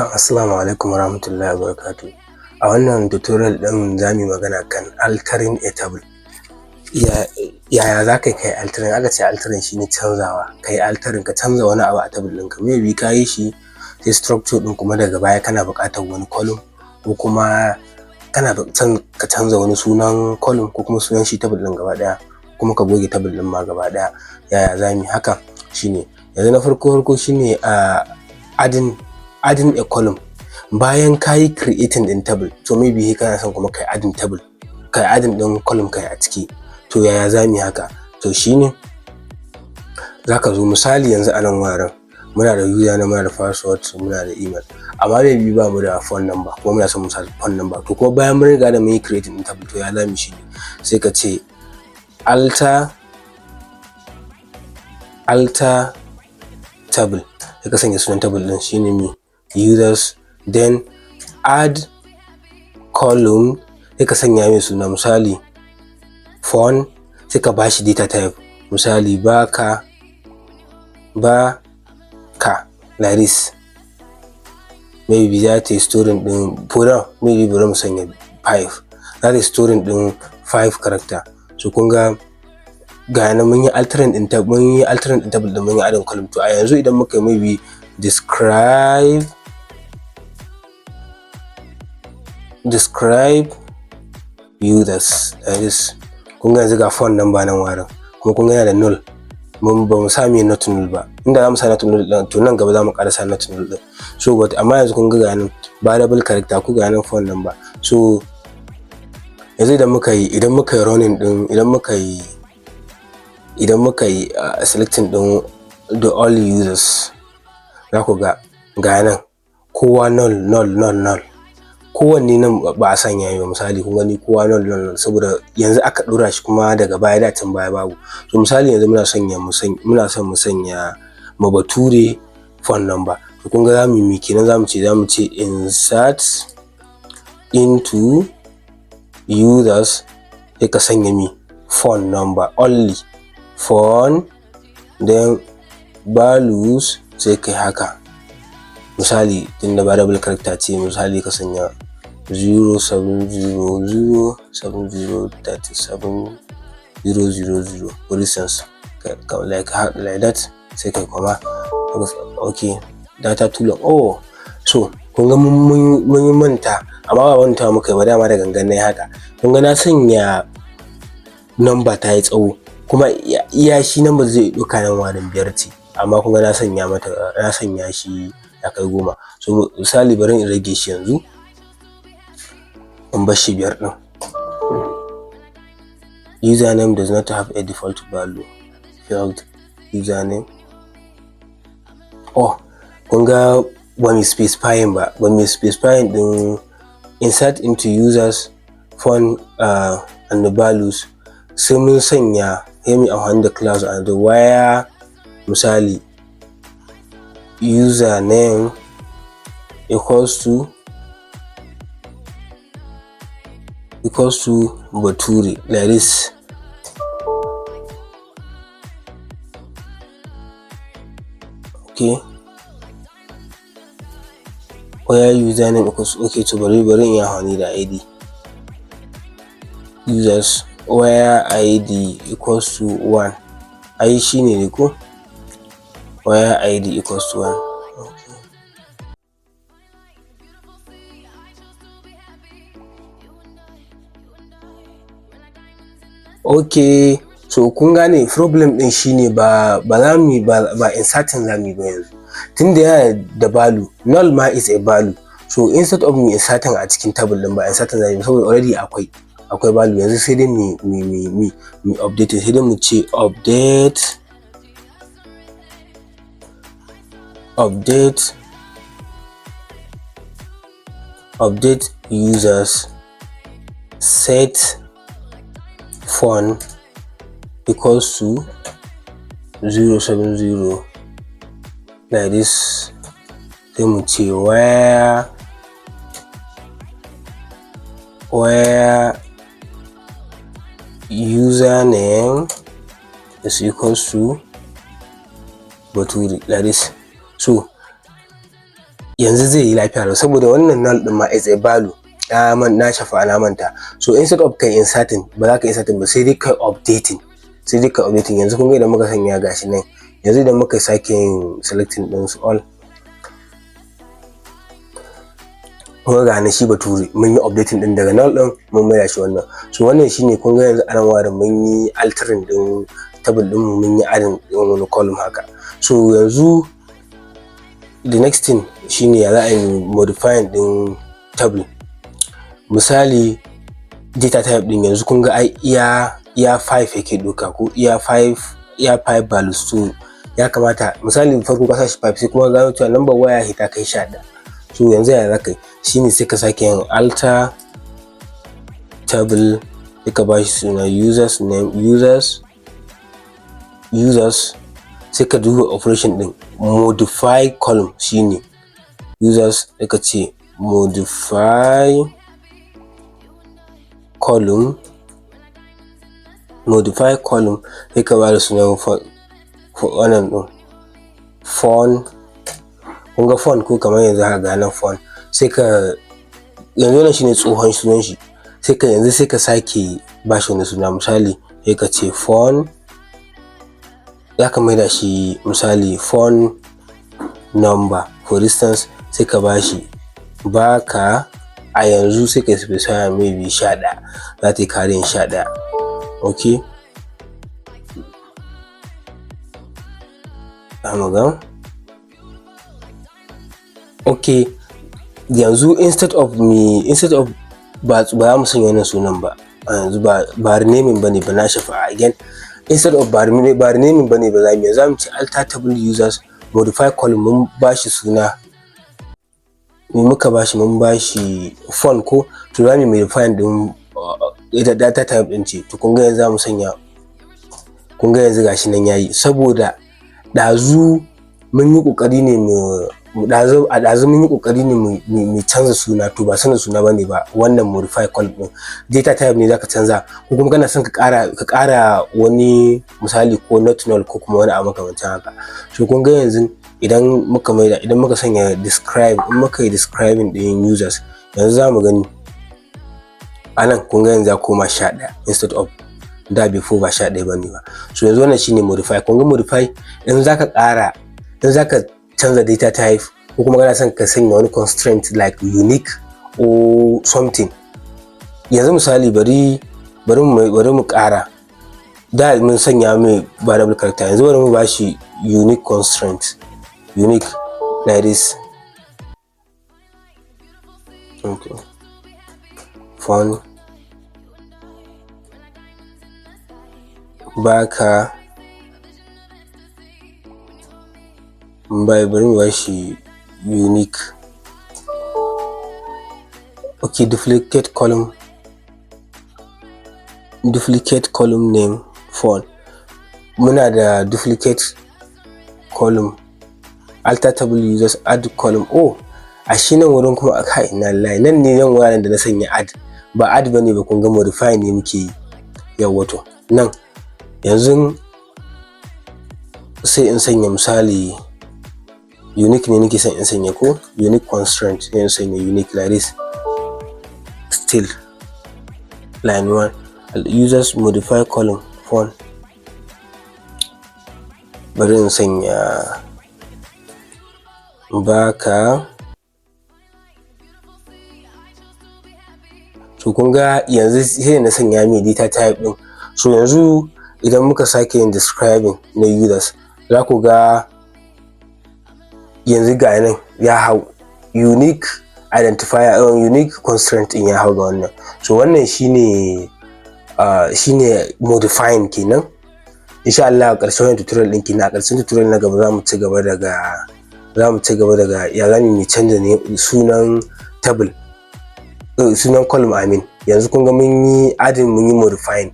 Assalamu alaikum warahmatullahi wabarakatuh. A wannan tutorial ɗin za mu yi magana kan altering a table. Yaya za ka yi altering? Aka ce altering shine canzawa. Ka yi altering, ka canza wani abu a table ɗinka. Maybe ka yi shi sai structure ɗin kuma daga baya kana buƙatar wani column, ko kuma kana ka canza wani sunan column ko kuma sunan shi table ɗin gaba ɗaya, kuma ka goge table ɗin ma gaba ɗaya. Yaya za mu yi haka? Shine yanzu na farko shine adding a column. Bayan ka yi creating ɗin table, to maybe kana son kuma kai adding table, kai adding ɗin column kai a ciki. To yaya za mu yi haka? To shine za ka zo misali yanzu a nan wuraren muna da username, muna da password, muna da email, amma maybe ba mu da phone number ko muna son mu sa phone number. To kuma bayan mun riga da mun yi creating ɗin table, to ya za mu shi ne sai ka ce alter table, sai ka sanya sunan table ɗin shine me users, then add column, sai ka sanya mai suna misali phone, sai ka bashi data type misali baka like this. Maybe za ta yi storing ɗin maybe bari mu sanya 5, za ta yi storing ɗin 5 character. So kun ga nan mun yi altering ɗin table ɗin, mun yi adding column. To a yanzu idan muka maybe describe users like this. Kun ga yanzu ga phone number nan warin, kuma kun ga yana da null. Mun ba mu sa mai not null ba. Inda za mu sa not null ɗin, to nan gaba za mu ƙara sa not null ɗin. So but amma yanzu kun ga nan variable character, ku ga nan phone number. So yanzu idan muka yi running ɗin, idan muka yi selecting ɗin the all users, za ku ga nan kowa null. Kowanne nan ba a sanya yi ba. Misali kun gani kowa null saboda yanzu aka ɗora shi kuma daga baya, da tun baya babu. So misali yanzu muna son mu sanya ma bature phone number. To kun ga za mu yi kenan, za mu ce insert into users, sai ka sanya phone number only, phone, then values, sai kai haka. Misali tunda variable character ce, misali ka sanya 0700703700 for instance, like that, sai kai kuma okay data too long. So kun ga mun manta, amma ba manta muka yi ba, dama da gangan nayi haka. Kun ga na sanya number ta yi tsawo, kuma iya shi number zai ɗauka nan warin 5 ce, amma kun ga na sanya shi ya kai 10. So misali bari in rage shi yanzu, in bar shi 5 ɗin. Username does not have a default value, failed username. Kun ga ba mu specifying ɗin insert into users, phone and the values. Sai mun sanya mu amfani da class and the where misali username equals to bature like this. Okay, where username equals to bari in yi amfani da id users, where id equals to 1. Ai shine ne ko, where id equals to 1. Okay, so kun gane problem ɗin shine ba inserting za mu yi ba yanzu, tunda yana da value, null ma is a value. So instead of mu inserting a cikin table ɗin, ba inserting za mu yi saboda already akwai value. Yanzu sai dai mu update, sai dai mu ce update users, set phone equals to 070 like this. Sai mu ce where username is equals to bature like this. So yanzu zai yi lafiya lau, saboda wannan null din ma is a value na shafa na manta. So instead of kai inserting, ba za ka inserting ba, sai dai kai updating. Yanzu kun ga idan muka sanya gashi nan, yanzu idan muka sake yin selecting din su all, kuma ga na shi bature mun yi updating din daga null din mun maida shi wannan. So wannan shine kun ga yanzu a nan warin mun yi altering din table din mu, mun yi adding din wani column haka. So yanzu the next thing shine ya za a yi modifying din table. Misali data type din yanzu kun ga ai iya 5 yake doka ko iya 5 values. So ya kamata misali farko ka sa shi 5 sai kuma gano cewa number waya ta kai 11. So yanzu ya za ka yi shine sai ka sake yin alter table, sai ka ba shi suna users name, users sai ka duba operation din modify column, shine users sai ka ce modify column sai ka ba da sunan wannan din font. Kun ga font ko kamar yanzu haka ga nan font, sai ka yanzu wannan shine tsohon sunan shi, sai ka sake ba shi wani suna. Misali sai ka ce font, za ka maida shi misali font number for instance, sai ka ba shi baka a yanzu, sai ka specify maybe 11, za ta yi karin 11. Okay, okay, yanzu instead of ba za mu sanya wannan sunan ba yanzu, ba renaming bane ba na shafa again. Instead of ba renaming bane ba, za mu ce alter table users modify column, mun ba shi suna, muka ba shi mun ba shi font ko, to za mu modify din data type din ce. To kun ga yanzu za mu sanya, kun ga yanzu gashi nan yayi, saboda ɗazu mun yi ƙoƙari ne mu canza suna, to ba sanin suna bane ba wannan modify column din, data type ne zaka canza, ko kuma kana son ka ƙara wani misali ko not null ko kuma wani abu makamancin haka. So kun ga yanzu idan muka sanya describe, in muka yi describing din users, yanzu za mu gani anan kun ga yanzu ya koma 11 instead of da before ba 11 bane ba. So yanzu wannan shine modify. Kun ga modify in zaka canza data type ko kuma kana son ka sanya wani constraint like unique or something. Yanzu misali bari mu ƙara, da mun sanya mai variable character, yanzu bari mu bashi unique constraint, unique like this. Okay, font baka bari mu bashi unique. Okay, duplicate column name font, muna da duplicate column, alter table users add column. Oh, a shi nan wurin kuma kai na line nan ne nan wuraren da na sanya add, ba add bane ba, kun ga modify ne muke yi. Yawwa to nan yanzu sai in sanya misali unique ne nake son in sanya ko unique constraint, sai in sanya unique like this, still line 1 users modify column font, bari in sanya baka. So kun ga yanzu sai na sanya mai data type din. So yanzu idan muka sake yin describing na users, za ku ga yanzu ga nan ya hau unique identifier, unique constraint din ya hau ga wannan. So wannan shine modifying kenan. Insha Allah a ƙarshen wannan tutorial din kenan, a ƙarshen tutorial na gaba za mu ci gaba daga ya zamu mu canza ne sunan table, sunan column. Yanzu kun ga mun yi adding, mun yi modifying.